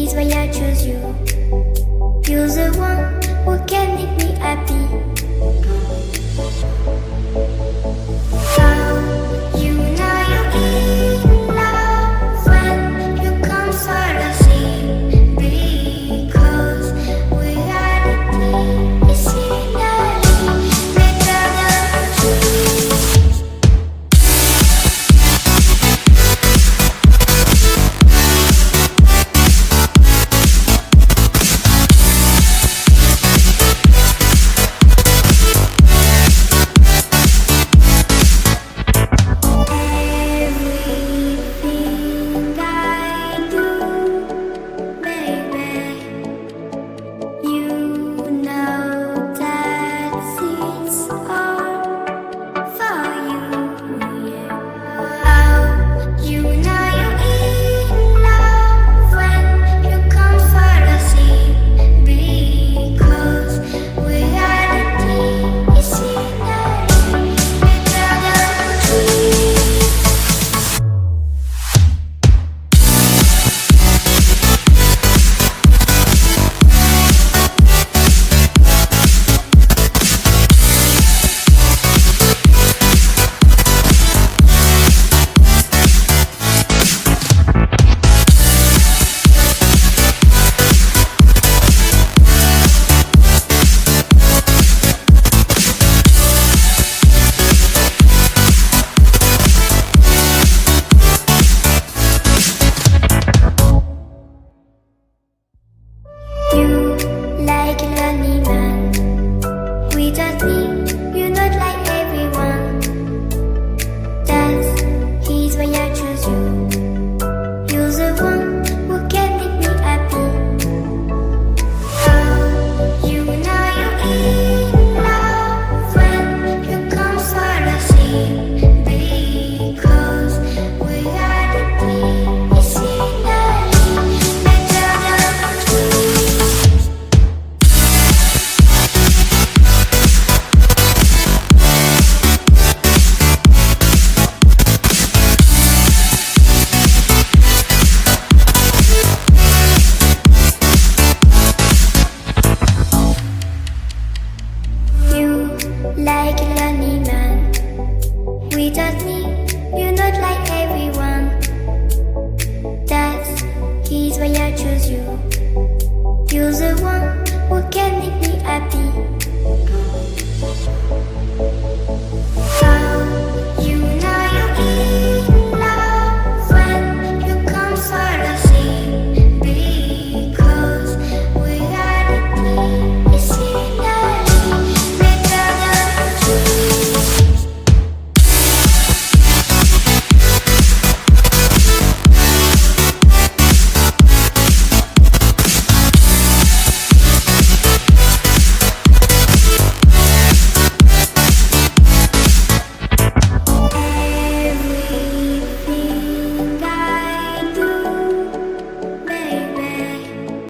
He's why I choose you. You're the one who can make me happy. How you know you're in love when you come sort of see. Because reality is finally better than dreams. Everything I do, baby, you know that it's all for you. Yeah. Oh, you know you're in love when you come for the sea. Because reality is finally better than dreams. You like a lonely man. Without me, you're not like everyone. That's he's why I choose you. You're the one who can make me happy. How you know you're in love when you come for the sea. Because reality is finally better than dreams. You like a lonely man. Without me, you're not like everyone. That's he's why I choose you. You're the one who can make me happy.